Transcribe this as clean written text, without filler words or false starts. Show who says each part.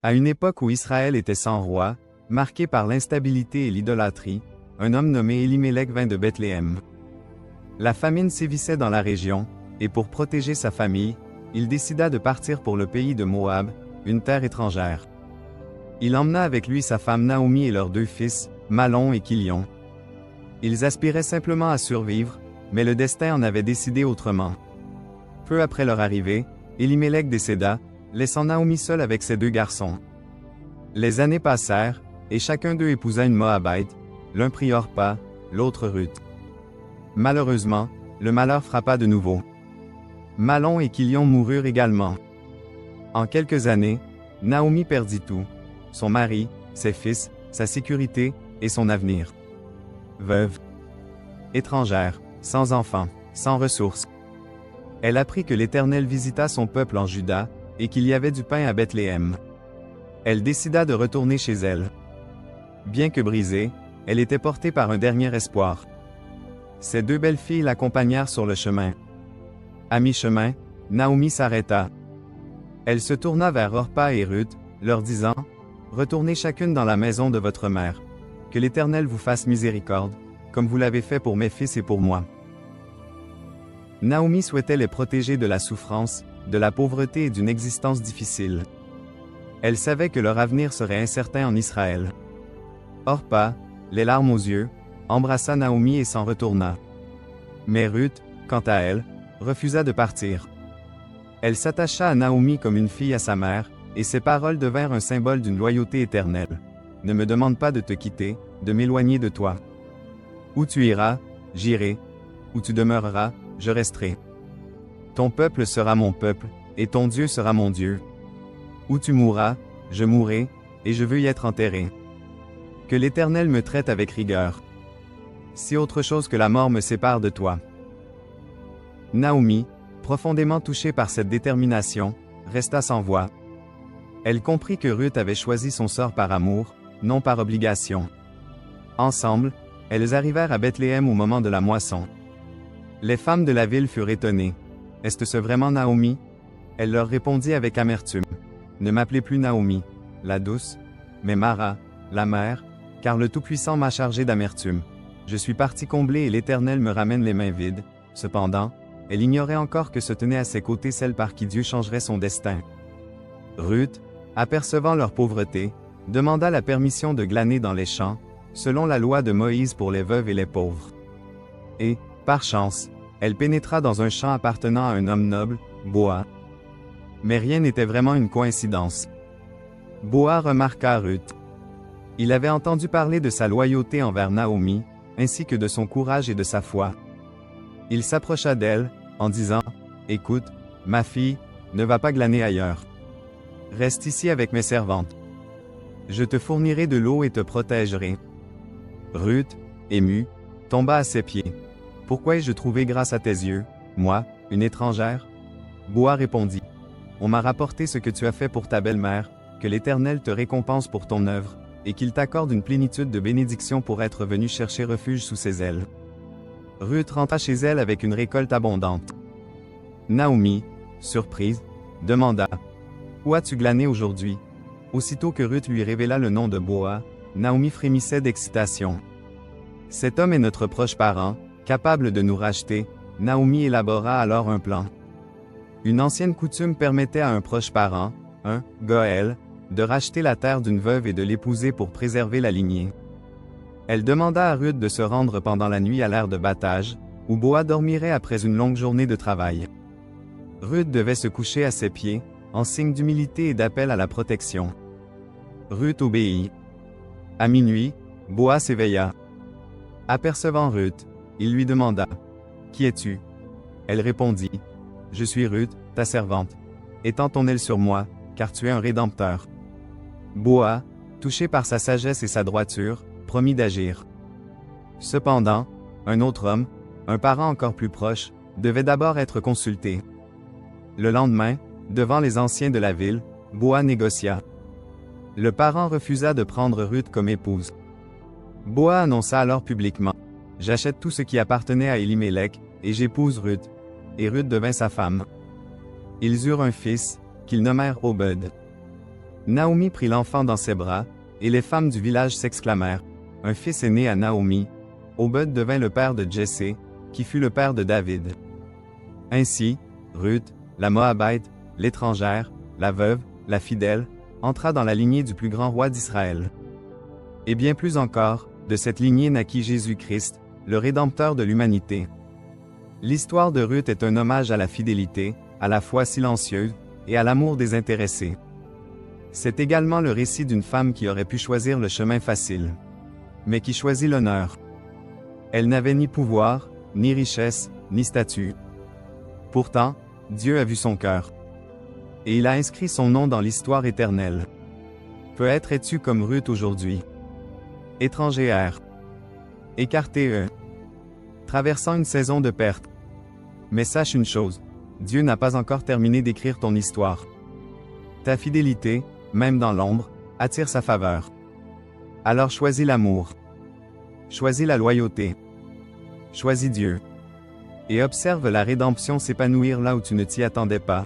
Speaker 1: À une époque où Israël était sans roi, marqué par l'instabilité et l'idolâtrie, un homme nommé Élimélec vint de Bethléem. La famine sévissait dans la région, et pour protéger sa famille, il décida de partir pour le pays de Moab, une terre étrangère. Il emmena avec lui sa femme Naomi et leurs 2 fils, Mahlon et Kilion. Ils aspiraient simplement à survivre, mais le destin en avait décidé autrement. Peu après leur arrivée, Élimélec décéda, laissant Naomi seule avec ses 2 garçons. Les années passèrent, et chacun d'eux épousa une Moabite, l'un prit Orpa, l'autre Ruth. Malheureusement, le malheur frappa de nouveau. Mahlon et Kilion moururent également. En quelques années, Naomi perdit tout, son mari, ses fils, sa sécurité, et son avenir. Veuve. Étrangère, sans enfants, sans ressources. Elle apprit que l'Éternel visita son peuple en Juda, et qu'il y avait du pain à Bethléem. Elle décida de retourner chez elle. Bien que brisée, elle était portée par un dernier espoir. Ses 2 belles filles l'accompagnèrent sur le chemin. À mi-chemin, Naomi s'arrêta. Elle se tourna vers Orpa et Ruth, leur disant, « Retournez chacune dans la maison de votre mère. Que l'Éternel vous fasse miséricorde, comme vous l'avez fait pour mes fils et pour moi. » Naomi souhaitait les protéger de la souffrance, de la pauvreté et d'une existence difficile. Elle savait que leur avenir serait incertain en Israël. Orpa, les larmes aux yeux, embrassa Naomi et s'en retourna. Mais Ruth, quant à elle, refusa de partir. Elle s'attacha à Naomi comme une fille à sa mère, et ses paroles devinrent un symbole d'une loyauté éternelle. « Ne me demande pas de te quitter, de m'éloigner de toi. Où tu iras, j'irai. Où tu demeureras, je resterai. Ton peuple sera mon peuple, et ton Dieu sera mon Dieu. Où tu mourras, je mourrai, et je veux y être enterré. Que l'Éternel me traite avec rigueur. Si autre chose que la mort me sépare de toi. » Naomi, profondément touchée par cette détermination, resta sans voix. Elle comprit que Ruth avait choisi son sort par amour, non par obligation. Ensemble, elles arrivèrent à Bethléem au moment de la moisson. Les femmes de la ville furent étonnées. « Est-ce vraiment Naomi ?» Elle leur répondit avec amertume. « Ne m'appelez plus Naomi, la douce, mais Mara, la mère, car le Tout-Puissant m'a chargé d'amertume. Je suis partie comblée et l'Éternel me ramène les mains vides. » Cependant, elle ignorait encore que se tenait à ses côtés celle par qui Dieu changerait son destin. Ruth, apercevant leur pauvreté, demanda la permission de glaner dans les champs, selon la loi de Moïse pour les veuves et les pauvres. Et, par chance, elle pénétra dans un champ appartenant à un homme noble, Boaz. Mais rien n'était vraiment une coïncidence. Boaz remarqua Ruth. Il avait entendu parler de sa loyauté envers Naomi, ainsi que de son courage et de sa foi. Il s'approcha d'elle, en disant, « Écoute, ma fille, ne va pas glaner ailleurs. Reste ici avec mes servantes. Je te fournirai de l'eau et te protégerai. » Ruth, émue, tomba à ses pieds. « Pourquoi ai-je trouvé grâce à tes yeux, moi, une étrangère ?» Boaz répondit, « On m'a rapporté ce que tu as fait pour ta belle-mère, que l'Éternel te récompense pour ton œuvre, et qu'il t'accorde une plénitude de bénédictions pour être venu chercher refuge sous ses ailes. » Ruth rentra chez elle avec une récolte abondante. Naomi, surprise, demanda, « Où as-tu glané aujourd'hui ?» Aussitôt que Ruth lui révéla le nom de Boaz, Naomi frémissait d'excitation. « Cet homme est notre proche parent, capable de nous racheter. » Naomi élabora alors un plan. Une ancienne coutume permettait à un proche parent, un Goël, de racheter la terre d'une veuve et de l'épouser pour préserver la lignée. Elle demanda à Ruth de se rendre pendant la nuit à l'aire de battage, où Boaz dormirait après une longue journée de travail. Ruth devait se coucher à ses pieds, en signe d'humilité et d'appel à la protection. Ruth obéit. À minuit, Boaz s'éveilla. Apercevant Ruth, il lui demanda, « Qui es-tu » Elle répondit, « Je suis Ruth, ta servante. Étends ton aile sur moi, car tu es un rédempteur. » Boaz, touché par sa sagesse et sa droiture, promit d'agir. Cependant, un autre homme, un parent encore plus proche, devait d'abord être consulté. Le lendemain, devant les anciens de la ville, Boaz négocia. Le parent refusa de prendre Ruth comme épouse. Boaz annonça alors publiquement, « J'achète tout ce qui appartenait à Élimélec, et j'épouse Ruth. » Et Ruth devint sa femme. Ils eurent un fils, qu'ils nommèrent Obed. Naomi prit l'enfant dans ses bras, et les femmes du village s'exclamèrent, « Un fils est né à Naomi. » Obed devint le père de Jessé, qui fut le père de David. Ainsi, Ruth, la Moabite, l'étrangère, la veuve, la fidèle, entra dans la lignée du plus grand roi d'Israël. Et bien plus encore, de cette lignée naquit Jésus-Christ, le Rédempteur de l'humanité. L'histoire de Ruth est un hommage à la fidélité, à la foi silencieuse, et à l'amour désintéressé. C'est également le récit d'une femme qui aurait pu choisir le chemin facile, mais qui choisit l'honneur. Elle n'avait ni pouvoir, ni richesse, ni statut. Pourtant, Dieu a vu son cœur. Et il a inscrit son nom dans l'histoire éternelle. Peut-être es-tu comme Ruth aujourd'hui. Étrangère. Écarté traversant une saison de perte. Mais sache une chose, Dieu n'a pas encore terminé d'écrire ton histoire. Ta fidélité, même dans l'ombre, attire sa faveur. Alors choisis l'amour. Choisis la loyauté. Choisis Dieu. Et observe la rédemption s'épanouir là où tu ne t'y attendais pas.